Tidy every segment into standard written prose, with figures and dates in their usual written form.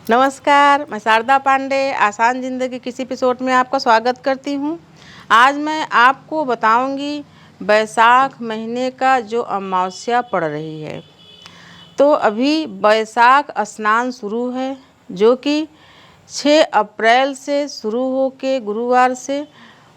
नमस्कार, मैं शारदा पांडे आसान ज़िंदगी किसी एपिसोड में आपका स्वागत करती हूँ। आज मैं आपको बताऊँगी बैसाख महीने का जो अमावस्या पड़ रही है। तो अभी बैसाख स्नान शुरू है जो कि 6 अप्रैल से शुरू होके गुरुवार से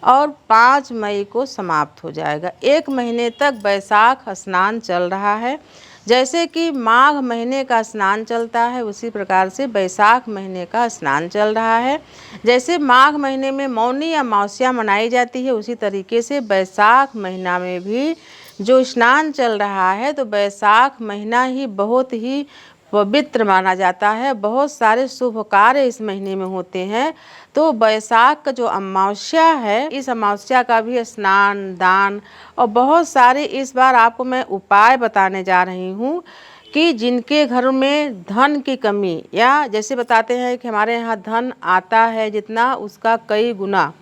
और 5 मई को समाप्त हो जाएगा। 1 महीने तक बैसाख स्नान चल रहा है। जैसे कि माघ महीने का स्नान चलता है उसी प्रकार से बैसाख महीने का स्नान चल रहा है। जैसे माघ महीने में मौनी अमावस्या मनाई जाती है उसी तरीके से बैसाख महीना में भी जो स्नान चल रहा है तो बैसाख महीना ही बहुत ही पवित्र माना जाता है। बहुत सारे शुभ कार्य इस महीने में होते हैं। तो बैसाख का जो अमावस्या है इस अमावस्या का भी स्नान दान और बहुत सारे इस बार आपको मैं उपाय बताने जा रही हूँ कि जिनके घर में धन की कमी या जैसे बताते हैं कि हमारे यहाँ धन आता है जितना उसका कई गुना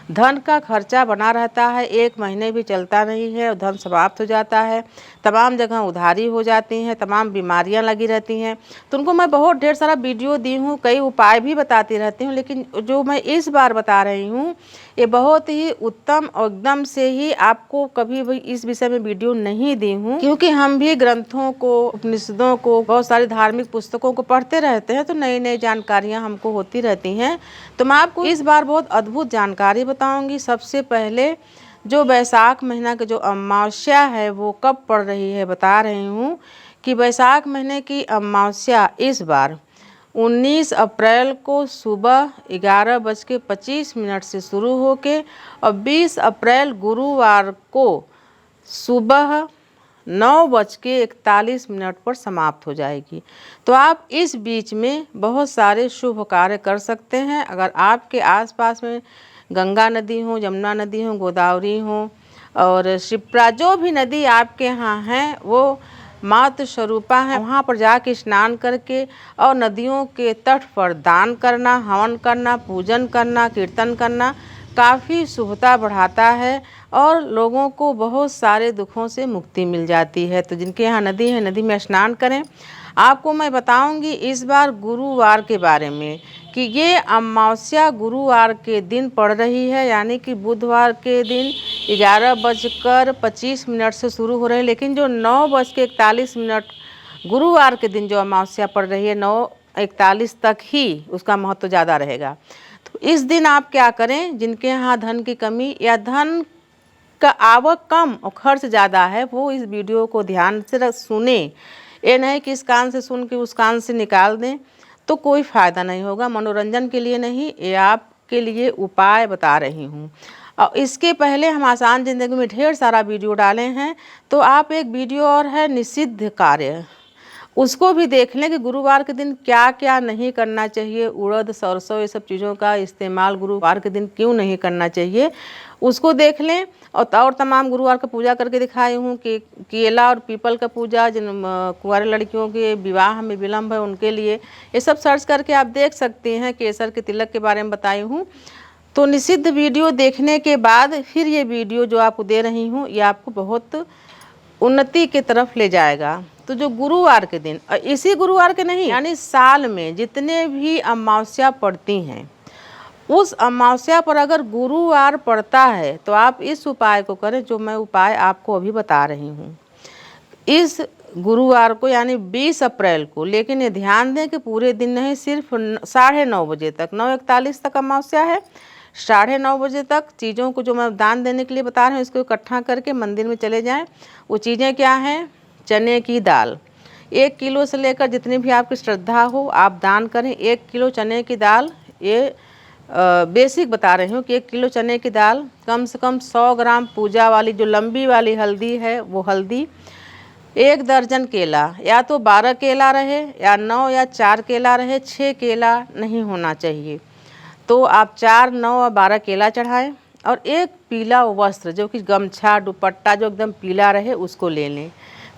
धन का खर्चा बना रहता है। 1 महीने भी चलता नहीं है और धन समाप्त हो जाता है। तमाम जगह उधारी हो जाती हैं, तमाम बीमारियां लगी रहती हैं। तो उनको मैं बहुत ढेर सारा वीडियो दी हूँ, कई उपाय भी बताती रहती हूँ, लेकिन जो मैं इस बार बता रही हूँ ये बहुत ही उत्तम और एकदम से ही आपको कभी भी इस विषय में वीडियो नहीं दी हूँ, क्योंकि हम भी ग्रंथों को, उपनिषदों को, बहुत सारी धार्मिक पुस्तकों को पढ़ते रहते हैं तो नई नई जानकारियाँ हमको होती रहती हैं। तो मैं आपको इस बार बहुत अद्भुत जानकारी बताऊंगी। सबसे पहले जो बैसाख महीना का जो अमावस्या है वो कब पड़ रही है बता रही हूँ कि बैसाख महीने की अमावस्या इस बार 19 अप्रैल को सुबह 11:25 से शुरू होके और 20 अप्रैल गुरुवार को सुबह 9:41 पर समाप्त हो जाएगी। तो आप इस बीच में बहुत सारे शुभ कार्य कर सकते हैं। अगर आपके आसपास में गंगा नदी हो, यमुना नदी हो, गोदावरी हो और शिप्रा, जो भी नदी आपके यहाँ हैं वो मातृ स्वरूपा है, वहाँ पर जाके स्नान करके और नदियों के तट पर दान करना, हवन करना, पूजन करना, कीर्तन करना काफ़ी शुभता बढ़ाता है और लोगों को बहुत सारे दुखों से मुक्ति मिल जाती है। तो जिनके यहाँ नदी है नदी में स्नान करें। आपको मैं बताऊंगी इस बार गुरुवार के बारे में कि ये अमावस्या गुरुवार के दिन पड़ रही है, यानी कि बुधवार के दिन 11:25 से शुरू हो रहे हैं, लेकिन जो 9:41 गुरुवार के दिन जो अमावस्या पड़ रही है 9:41 तक ही उसका महत्व ज़्यादा रहेगा। तो इस दिन आप क्या करें, जिनके यहाँ धन की कमी या धन का आवक कम और खर्च ज़्यादा है वो इस वीडियो को ध्यान से सुने। ये नहीं कि इस कान से सुन के उस कान से निकाल दें तो कोई फ़ायदा नहीं होगा। मनोरंजन के लिए नहीं, ये आपके लिए उपाय बता रही हूँ। और इसके पहले हम आसान ज़िंदगी में ढेर सारा वीडियो डाले हैं, तो आप एक वीडियो और है निषिद्ध कार्य, उसको भी देख लें कि गुरुवार के दिन क्या क्या नहीं करना चाहिए। उड़द, सरसों, ये सब चीज़ों का इस्तेमाल गुरुवार के दिन क्यों नहीं करना चाहिए, उसको देख लें। और तमाम गुरुवार का पूजा करके दिखाई हूँ कि केला और पीपल का पूजा, जिन कुंवारी लड़कियों के विवाह में विलम्ब है उनके लिए, ये सब सर्च करके आप देख सकते हैं। केसर के तिलक के बारे में बताई हूँ। तो निषिद्ध वीडियो देखने के बाद फिर ये वीडियो जो आपको दे रही हूँ ये आपको बहुत उन्नति की तरफ ले जाएगा। तो जो गुरुवार के दिन, और इसी गुरुवार के नहीं, यानी साल में जितने भी अमावस्या पड़ती हैं उस अमावस्या पर अगर गुरुवार पड़ता है तो आप इस उपाय को करें जो मैं उपाय आपको अभी बता रही हूँ इस गुरुवार को, यानी 20 अप्रैल को। लेकिन ये ध्यान दें कि पूरे दिन नहीं, सिर्फ 9:30 बजे तक, 9:41 तक अमावस्या है। 9:30 बजे तक चीज़ों को जो मैं दान देने के लिए बता रही हूँ इसको इकट्ठा करके मंदिर में चले जाएं। वो चीज़ें क्या हैं, चने की दाल 1 किलो से लेकर जितनी भी आपकी श्रद्धा हो आप दान करें। 1 किलो चने की दाल, ये बेसिक बता रही हूँ कि 1 किलो चने की दाल, कम से कम 100 ग्राम पूजा वाली जो लंबी वाली हल्दी है वो हल्दी, 1 दर्जन केला, या तो 12 केला रहे या 9 या 4 केला रहे, 6 केला नहीं होना चाहिए। तो आप 4, 9 और 12 केला चढ़ाएं और 1 पीला वस्त्र जो कि गमछा दुपट्टा जो एकदम पीला रहे उसको ले लें।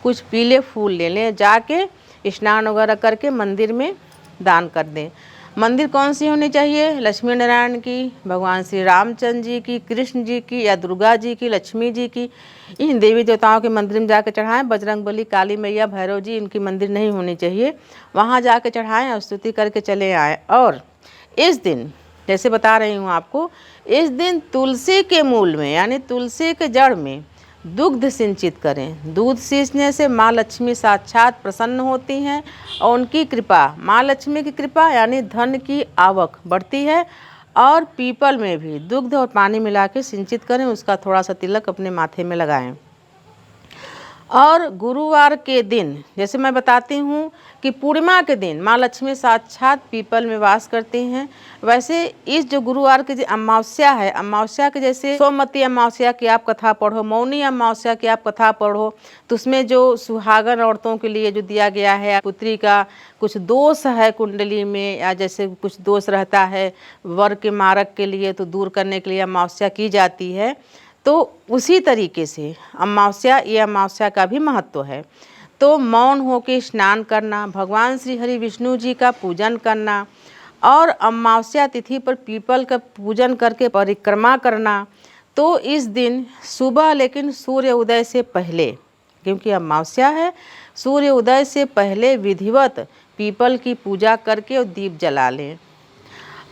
कुछ पीले फूल ले लें, जाके स्नान वगैरह करके मंदिर में दान कर दें। मंदिर कौन सी होनी चाहिए? लक्ष्मी नारायण की, भगवान श्री रामचंद्र जी की, कृष्ण जी की, या दुर्गा जी की, लक्ष्मी जी की। इन देवी देवताओं के मंदिर में जाकर चढ़ाएं। बजरंगबली, काली मैया, भैरव जी, इनकी मंदिर नहीं होनी चाहिए, वहाँ जाके चढ़ाएं और स्तुति करके चले आएँ। और इस दिन जैसे बता रही हूँ आपको, इस दिन तुलसी के मूल में यानी तुलसी के जड़ में दुग्ध सिंचित करें। दूध सींचने से माँ लक्ष्मी साक्षात प्रसन्न होती हैं और उनकी कृपा, माँ लक्ष्मी की कृपा यानी धन की आवक बढ़ती है। और पीपल में भी दुग्ध और पानी मिला के सिंचित करें, उसका थोड़ा सा तिलक अपने माथे में लगाएं। और गुरुवार के दिन जैसे मैं बताती हूँ कि पूर्णिमा के दिन माँ लक्ष्मी साक्षात पीपल में वास करती हैं, वैसे इस जो गुरुवार की जो अमावस्या है, अमावस्या के जैसे सोमवती अमावस्या की आप कथा पढ़ो, मौनी अमावस्या की आप कथा पढ़ो, तो उसमें जो सुहागन औरतों के लिए जो दिया गया है, पुत्री का कुछ दोष है कुंडली में या जैसे कुछ दोष रहता है वर के मारक के लिए, तो दूर करने के लिए अमावस्या की जाती है। तो उसी तरीके से अमावस्या, ये अमावस्या का भी महत्व है। तो मौन होकर स्नान करना, भगवान श्री हरि विष्णु जी का पूजन करना और अमावस्या तिथि पर पीपल का पूजन करके परिक्रमा करना। तो इस दिन सुबह लेकिन सूर्य उदय से पहले, क्योंकि अमावस्या है, सूर्य उदय से पहले विधिवत पीपल की पूजा करके और दीप जला लें।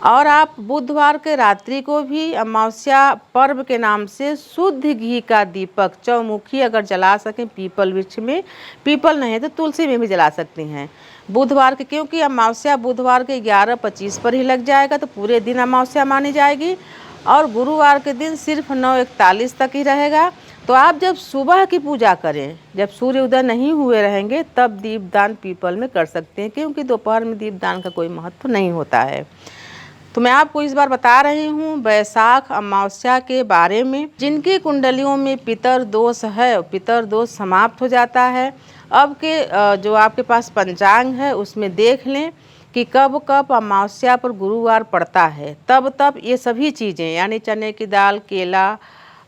और आप बुधवार के रात्रि को भी अमावस्या पर्व के नाम से शुद्ध घी का दीपक चौमुखी अगर जला सकें पीपल वृक्ष में, पीपल नहीं तो तुलसी में भी जला सकती हैं बुधवार के, क्योंकि अमावस्या बुधवार के 11:25 पर ही लग जाएगा, तो पूरे दिन अमावस्या मानी जाएगी। और गुरुवार के दिन सिर्फ 9:41 तक ही रहेगा। तो आप जब सुबह की पूजा करें, जब सूर्य उदय नहीं हुए रहेंगे, तब दीपदान पीपल में कर सकते हैं, क्योंकि दोपहर में दीपदान का कोई महत्व नहीं होता है। तो मैं आपको इस बार बता रही हूँ वैशाख अमावस्या के बारे में। जिनकी कुंडलियों में पितर दोष है, पितर दोष समाप्त हो जाता है। अब के जो आपके पास पंचांग है उसमें देख लें कि कब कब अमावस्या पर गुरुवार पड़ता है, तब तब ये सभी चीज़ें यानी चने की दाल, केला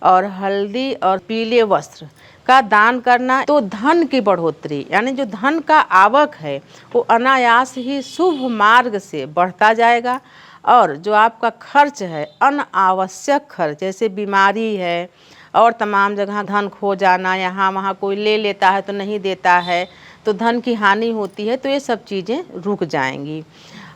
और हल्दी और पीले वस्त्र का दान करना, तो धन की बढ़ोतरी यानी जो धन का आवक है वो अनायास ही शुभ मार्ग से बढ़ता जाएगा। और जो आपका खर्च है, अनावश्यक खर्च जैसे बीमारी है और तमाम जगह धन खो जाना, यहाँ वहाँ कोई ले लेता है तो नहीं देता है, तो धन की हानि होती है, तो ये सब चीज़ें रुक जाएंगी।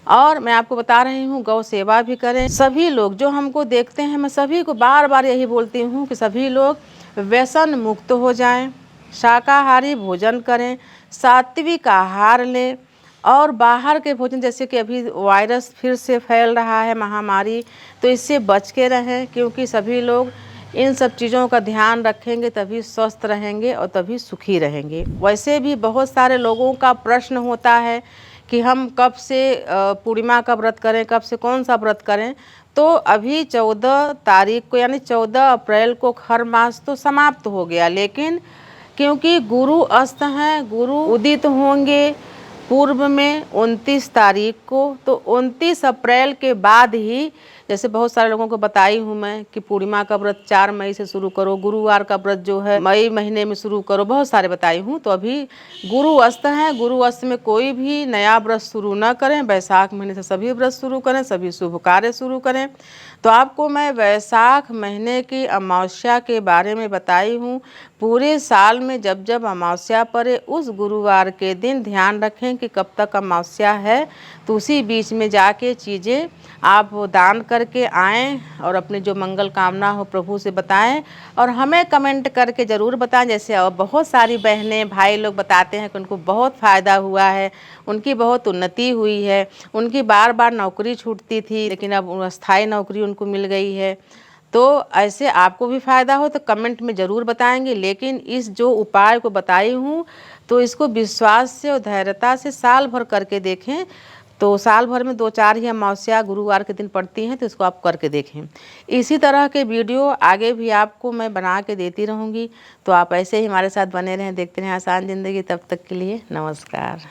और मैं आपको बता रही हूँ गौ सेवा भी करें। सभी लोग जो हमको देखते हैं, मैं सभी को बार बार यही बोलती हूँ कि सभी लोग व्यसन मुक्त हो जाएं, शाकाहारी भोजन करें, सात्विक आहार लें और बाहर के भोजन, जैसे कि अभी वायरस फिर से फैल रहा है महामारी, तो इससे बच के रहें, क्योंकि सभी लोग इन सब चीज़ों का ध्यान रखेंगे तभी स्वस्थ रहेंगे और तभी सुखी रहेंगे। वैसे भी बहुत सारे लोगों का प्रश्न होता है कि हम कब से पूर्णिमा का व्रत करें, कब से कौन सा व्रत करें। तो अभी 14 तारीख को यानी 14 अप्रैल को खर मास तो समाप्त हो गया, लेकिन क्योंकि गुरु अस्त हैं, गुरु उदित होंगे पूर्व में 29 तारीख को, तो 29 अप्रैल के बाद ही, जैसे बहुत सारे लोगों को बताई हूँ मैं कि पूर्णिमा का व्रत 4 मई से शुरू करो, गुरुवार का व्रत जो है मई महीने में शुरू करो, बहुत सारे बताई हूँ। तो अभी गुरु अस्त हैं, गुरु अस्त में कोई भी नया व्रत शुरू न करें, वैशाख महीने से सभी व्रत शुरू करें, सभी शुभ कार्य शुरू करें। तो आपको मैं वैशाख महीने की अमावस्या के बारे में बताई हूँ। पूरे साल में जब जब अमावस्या पड़े उस गुरुवार के दिन ध्यान रखें कि कब तक अमावस्या है, तो उसी बीच में जाके चीज़ें आप दान करके आएँ और अपने जो मंगल कामना हो प्रभु से बताएं और हमें कमेंट करके ज़रूर बताएं। जैसे और बहुत सारी बहनें भाई लोग बताते हैं कि उनको बहुत फ़ायदा हुआ है, उनकी बहुत उन्नति हुई है, उनकी बार बार नौकरी छूटती थी लेकिन अब स्थायी नौकरी उनको मिल गई है। तो ऐसे आपको भी फ़ायदा हो तो कमेंट में ज़रूर बताएंगे। लेकिन इस जो उपाय को बताई हूँ तो इसको विश्वास से और धैर्यता से साल भर करके देखें। तो साल भर में 2-4 ही अमावस्या गुरुवार के दिन पड़ती हैं, तो इसको आप करके देखें। इसी तरह के वीडियो आगे भी आपको मैं बना के देती रहूँगी, तो आप ऐसे ही हमारे साथ बने रहें, देखते रहें आसान ज़िंदगी। तब तक के लिए नमस्कार।